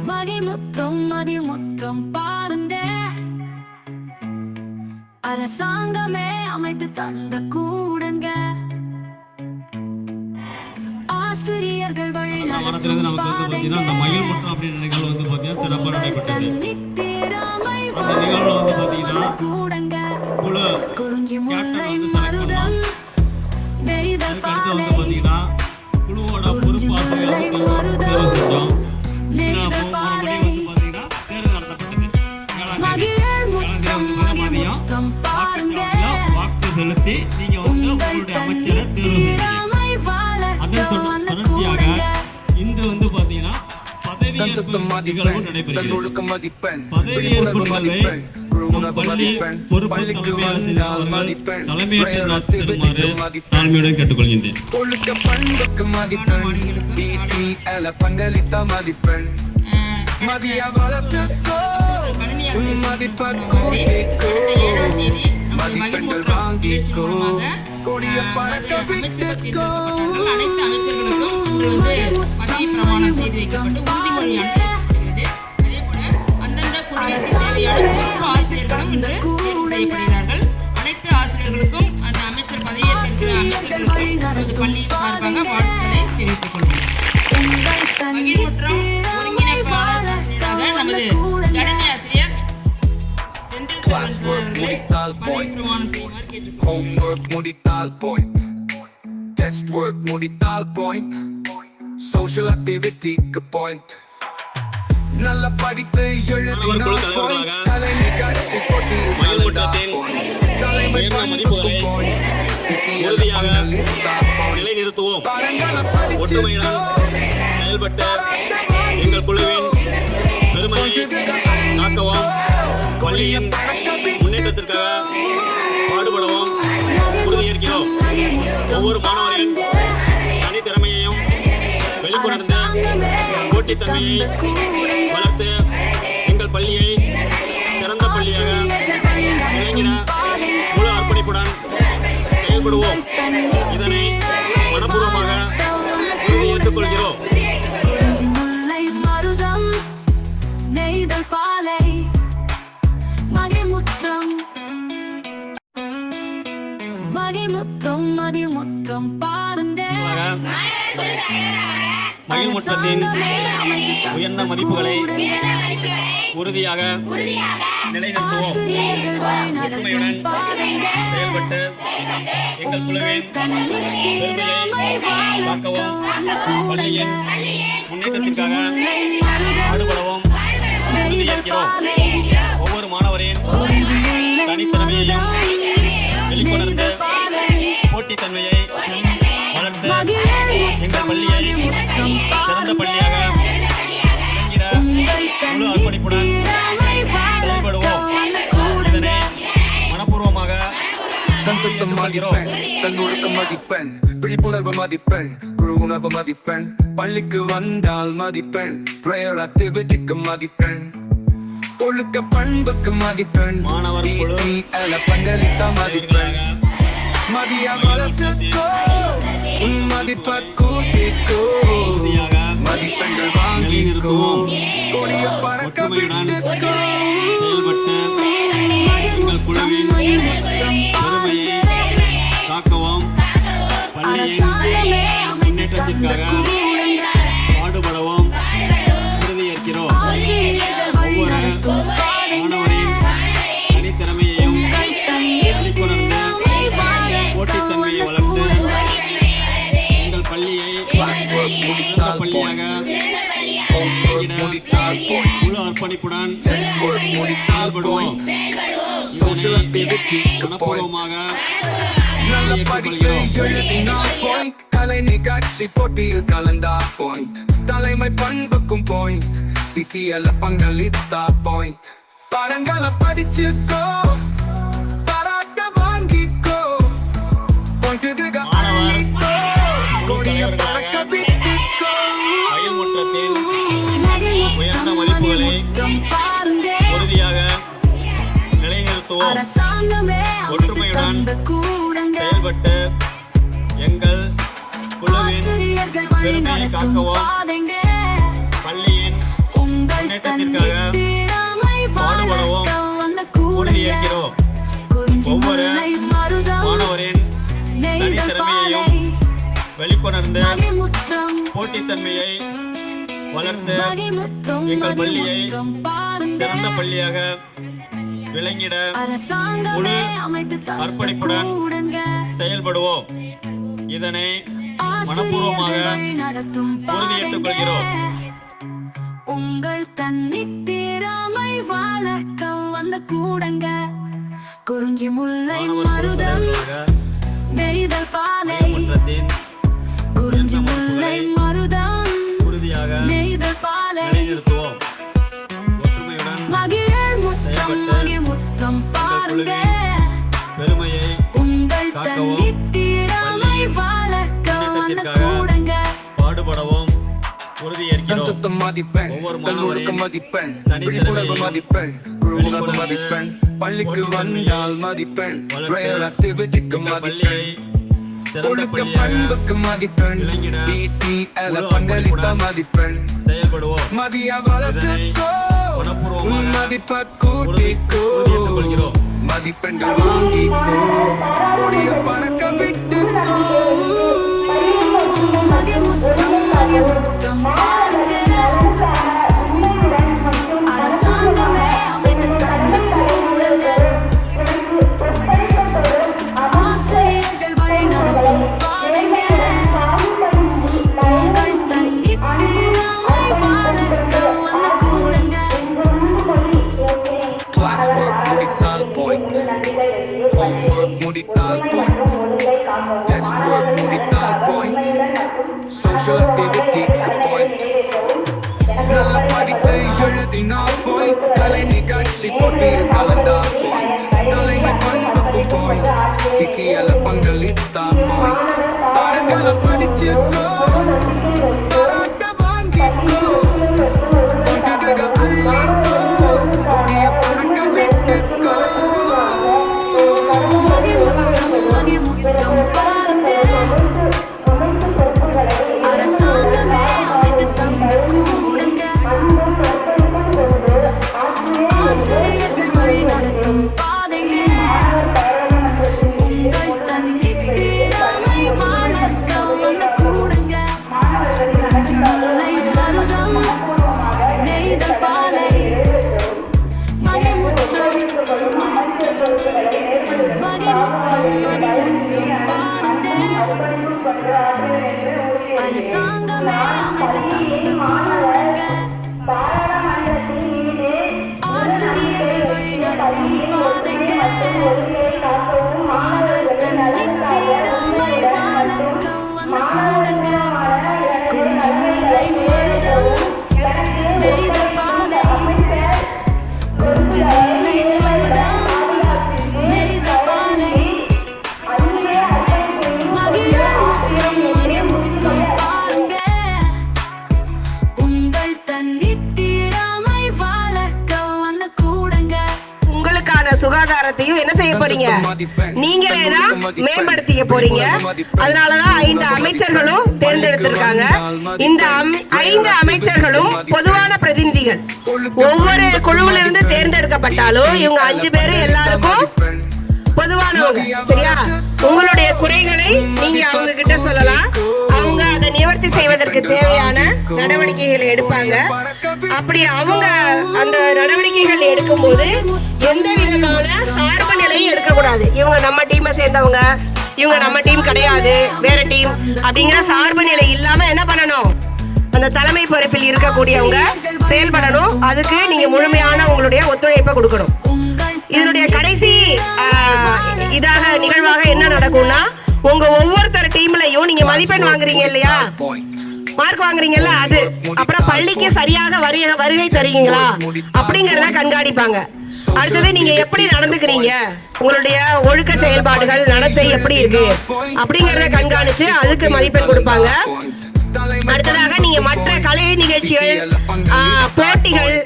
மதிமுத்தம் பாருங்க, அரசாங்கமே அமைத்து தந்த கூடங்க, ஆசிரியர்கள் வழிநடத்தும் பாதைங்க, அந்த மயில் முற்றம் அப்படின்ற நிகழ்வு வந்து பாத்தீங்கன்னா சிறப்பாக நடைபெற்றது. அந்த நிகழ்வுல வந்து பாத்தீங்கன்னா கூடங்க குழு குறிஞ்சி முல்லை கேப்டன் வந்து மருதம் செலக்ட் பண்ணோம். அதுக்கு அடுத்து வந்து பாத்தீங்கன்னா குழுவோட பொறுப்பாசிரியர் வந்து தேர்வு செஞ்சோம். வாக்கு செலுத்தி நீங்க வந்து உங்களுடைய அமைச்சரை தேர்வு செய்வீங்க. அதன் தொடர்ச்சியாக இன்று வந்து பாத்தீங்கன்னா பதவியேற்பு நிகழ்வு நடைபெறுகிறது. பதவியேற்பு நிகழ்வை பள்ளி பொறுப்பு தலைமையாசிரியர் தலைமையேற்று நடத்தி தருமாறு தாழ்மையுடன் கேட்டுக்கொள்கின்றேன். ஒழுக்க பண்புக்கு மதிப்பெண் பங்களித்த மதிப்பெண் மதிய வளர்த்துக்கோ மதிப்பூட்டிக்கோ மதிப்பெண்கள் வாங்கிக்கோ கொடிய பறக்க விட்டுக்கோ. அனைத்து அமைச்சர்களுக்கும் இன்று பதவி பிரமாணம் செய்து வைக்கப்பட்டு உறுதிமொழி அனுப்பப்படுகிறது. அதே போல அந்தந்த குழுவிற்கு தேவையான பொறுப்பு ஆசிரியர்களும் இன்று தேர்வு செய்யப்படுகிறார்கள். அனைத்து ஆசிரியர்களுக்கும் அந்த அமைச்சர் பதவியேற்கிற அமைச்சர்களுக்கும் பள்ளியின் சார்பாக வாழ்த்துக்களை தெரிவித்துக் கொள்வோம். மகிழ் மற்றும் ஒருங்கிணைப்பாளராக நமது கணினி ஆசிரியர் செந்தில் அவர்களை பதவி பிரமாணம் செய்யுமாறு கேட்டுக்கொள்வோம். Homework முடித்தால் point, test work முடித்தால் point, social activity point. நல்ல படித்து எழுதினால் point, கலை நிகழ்ச்சி போட்டியில் கலந்தால் point, தலைமை பண்புக்கு point, உறுதியாக நிலைநிறுத்துவோம். ஒற்றுமையுடன் செயல்பட்ட எங்கள் குழுவின் பெருமையை காக்கவும் பள்ளியின் முன்னேற்றத்திற்காக பாடுபடவும் உறுதியேற்கிறோம். ஒவ்வொரு மாணவரின் தனித்திறமையையும் வெளிக்கொணர்ந்து போட்டித்தன்மையை வளர்த்து எங்கள் பள்ளியை சிறந்த பள்ளியாக விளங்கிட முழு அர்ப்பணிப்புடன் செயல்படுவோம். இதனை மனப்பூர்வமாக உறுதி ஏற்றுக்கொள்கிறோம். மதிமுத்தம் பாருங்க, மகிழ்முற்றத்தின் உயர்ந்த மதிப்புகளை உறுதியாக நிலைநிறுத்துவோம். ஒற்றுமையுடன் செயல்பட்டு எங்கள் குழுவின் பெருமையை காக்கவும் பள்ளியின் முன்னேற்றத்திற்காக பாடுபடவும் உறுதியேற்கிறோம். ஒவ்வொரு மாணவரின் தனித்திறமையையும் வெளிக்கொணர்ந்து போட்டித்தன்மையை வளர்த்து எங்கள் பள்ளியை சிறந்த பள்ளியாக விளங்கிட முழு அர்ப்பணிப்புடன் செயல்படுவோம். இதனை மனப்பூர்வமாக மதிப்பெண், தன்னொழுக்க மதிப்பெண், விழிப்புணர்வு மதிப்பெண், குழு உணர்வு மதிப்பெண், பள்ளிக்கு வந்தால் மதிப்பெண், பிரேயர் ஆக்டிவிட்டிக்கு மதிப்பெண், ஒழுக்க பண்புக்கு மதிப்பெண், மாணவர் பங்களித்த மதிப்பெண், மதிய வளர்த்துக்கோ மதிப்பை கூட்டிக்கோ மதிப்பெண்கள் வாங்கிக்கோ கொடிய பறக்க விட்டுக்கோ. செயல்பட்டு எங்கள் குழுவின் பெருமையை காக்கவும் பள்ளியின் முன்னேற்றத்திற்காக பாடுபடவும் உறுதியேற்கிறோம். ஒவ்வொரு மாணவரின் தனித்திறமையையும் வெளிக்கொணர்ந்து போட்டித்தன்மையை வளர்த்து எங்கள் பள்ளியை சிறந்த பள்ளியாக முழு அர்ப்பணிப்புடன் செயல்படுவோம். மனப்பூர்வமாக கலை நிகழ்ச்சி போட்டியில் கலந்தா பாயிண்ட், தலைமை பண்புக்கும் பாயிண்ட், சிசிஎல் பங்களித்தா பாயிண்ட், பாடங்களை படிச்சுக்கோ பாராட்ட வாங்கிக்கோ பாயிண்ட் வாங்கிக்கோ கொடிய பறக்க விட்டுக்கோ. மகிழ்முற்றத்தின் உயர்ந்த மதிப்புகளை உறுதியாக நிலைநிறுத்துவோம். ஒற்றுமையுடன் செயல்பட்டு எங்கள் குழுவின் பெருமையை காக்கவும் பள்ளியின் நலத்திற்காக பாடுபடவும் உறுதியேற்கிறோம். ஒவ்வொரு மாணவரின் தனித்திறமையையும் வெளிக்கொணர்ந்து போட்டித்தன்மையை வளர்த்து எங்கள் பள்ளியை சிறந்த பள்ளியாக விளங்கிட முழு அர்ப்பணிப்புடன் செயல்படுவோம். இதனை மனப்பூர்வமாக உறுதியேற்றுக் கொள்கிறோம். உங்கள் தன்னித்திறமை வளர்க்க வந்த கூடங்க குறிஞ்சி முல்லை மருதம் நெய்தல் பாலை குறிஞ்சி முல்லை மருதம் உறுதியாக நெய்தல் பாலை நிலைநிறுத்துவோம். ஒற்றுமையுடன் மகிழ் முத்தம் மகிழ் முத்தம் பாருங்க பெருமையை உங்கள் காக்கவும் தன்னித்திறமை வளர்க்க வந்த கூடங்க பாடுபடவும் உறுதியேற்கிறோம். தஞ்சத்தம் மதிப்பெண், ஒவ்வொரு தன்னூருக்கு மாணவரின் மதிப்பெண், தனித்திறமையை விழிப்புணர்வு மதிப்பெண், குழுவுணர்வு மதிப்பெண், பள்ளிக்கு வந்தால் மதிப்பெண், prayer activity-க்கு மதிப்பெண், பள்ளியை சிறந்த ஒழுக்க பள்ளியாக பண்புக்கு மதிப்பெண், விளங்கிட DCL பங்களித்த மதிப்பெண், செயல்படுவோம். மதிய வளர்த்துக்கோ, மனப்பூர்வமாக மதிப்பை கூட்டிக்கோ, உறுதியேற்றுக் கொள்கிறோம். மதிப்பெண்கள் வாங்கிக்கோ, கொடிய பறக்க விட்டுக்கோ. மகிழ் முத்தம் மகிழ் முத்தம் பாருங்க அரசாங்கமே அமைத்து தந்த கூடங்க ஆசிரியர்கள் வழிநடத்தும் பாதைங்க உங்கள் தன்னித்திறமை வளர்க்க வந்த கூடங்க Classwork முடித்தால் point, homework முடித்தால் point, test work முடித்தால் point, social activity-க்கு point, நல்ல படிப்பை எழுதினால் point, கலை நிகழ்ச்சி போட்டியில் கலந்தால் point, தலைமை பண்புக்கும் point, CCL பங்களித்தால் point, பாடங்களை படிச்சுக்கோ, பாராட்ட வாங்கிக்கோ, பண்டிகை அள்ளிக்கோ, கொடிய பறக்க விட்டுக்கோ. மகிழ் முத்தம் பாருங்க அரசாங்கமே அமைத்து தந்த கூடங்க ஆசிரியர்கள் வழிநடத்தும் பாதைங்க உங்கள் தன்னித்திறமை வளர்க்க வந்த கூடங்க குறிஞ்சி முல்லை மருதம் நெய்தல் பாலை மகிழ் முத்தம் பாருங்க அரசாங்கமே அமைத்து தந்த கூடங்க ஆசிரியர்கள் வழிநடத்தும் பாதைங்க உங்கள் தன்னித்திறமை வளர்க்க வந்த கூடங்க குறிஞ்சி முல்லை மருதம் நெய்தல் பாலை குறிஞ்சி முல்லை மருதம் நெய்தல் பாலை மகிழ் முத்தம் பாருங்க உங்கள் தன்னித்திறமை வளர்க்க வந்த கூடங்க உங்களுக்கான சுகாதாரத்தையும் என்ன செய்ய போறீங்க, நீங்களே தான் மேம்படுத்திக்க போறீங்க. அதனாலதான் 5 அமைச்சர்களும் தேர்ந்தெடுத்திருக்காங்க. இந்த 5 அமைச்சர்களும் பொதுவான பிரதிநிதிகள். ஒவ்வொரு குழுவில இருந்து தேர்ந்தெடுக்கப்பட்டாலும் இவங்க 5 பேரு எல்லாருக்கும் பொதுவானவங்க. சரியா? உங்களுடைய குறைகளை நீங்க அவங்க கிட்ட சொல்லலாம். அவங்க அதை நிவர்த்தி செய்வதற்கு தேவையான நடவடிக்கைகளை எடுப்பாங்க. அப்படி அவங்க அந்த நடவடிக்கைகள் எடுக்கும்போது எந்த விதமான சார்பு நிலையும் எடுக்கக்கூடாது. இவங்க நம்ம டீமை சேர்ந்தவங்க, இவங்க நம்ம டீம் கிடையாது, வேற டீம் அப்படிங்கிற சார்பு நிலை இல்லாம என்ன பண்ணணும், அந்த தலைமை பொறுப்பில் இருக்கக்கூடியவங்க செயல்படணும். அதுக்கு நீங்க முழுமையான உங்களுடைய ஒத்துழைப்பை கொடுக்கணும். இதனுடைய கடைசி நிகழ்வாக என்ன நடக்கும்னா, உங்க ஒவ்வொருத்தர் டீம்லயும் நீங்க மதிப்பெண் வாங்குறீங்க இல்லையா, மார்க் வாங்குறீங்கல்ல, அது அப்புறம் பள்ளிக்கு சரியாக வருகை தருவீங்களா அப்படிங்கறத கண்காணிப்பாங்க. அடுத்தது நீங்க எப்படி நடந்துக்கிறீங்க, உங்களுடைய ஒழுக்க செயல்பாடுகள் நடத்தை எப்படி இருக்கு அப்படிங்கறத கண்காணிச்சு அதுக்கு மதிப்பெண் கொடுப்பாங்க. அடுத்ததாக நீங்க மற்ற கலை நிகழ்ச்சிகள், போட்டிகள்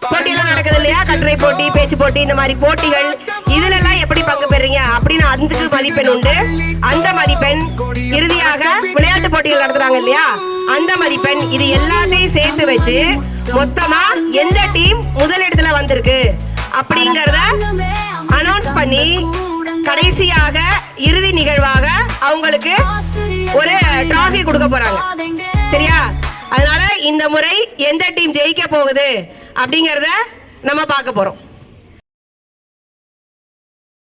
போட்டியெல்லாம் நடக்குது இல்லையா, கட்டுரை போட்டி, பேச்சு போட்டி, இந்த மாதிரி போட்டிகள், இதுல எல்லாம் எப்படி பங்கு பெறீங்க அப்படின்னு அதுக்கு மதிப்பெண் உண்டு. அந்த மதிப்பெண் இறுதியாக விளையாட்டு போட்டிகள் நடத்துறாங்க இல்லையா, அந்த மதிப்பெண், இது எல்லாத்தையும் சேர்த்து வச்சு மொத்தமா எந்த டீம் முதலிடத்துல வந்திருக்கு அப்படிங்கறத அனௌன்ஸ் பண்ணி கடைசியாக இறுதி நிகழ்வாக அவங்களுக்கு ஒரு டிராஃபி கொடுக்க போறாங்க. சரியா? அதனால இந்த முறை எந்த டீம் ஜெயிக்க போகுது அப்படிங்கறத நம்ம பார்க்க போறோம்.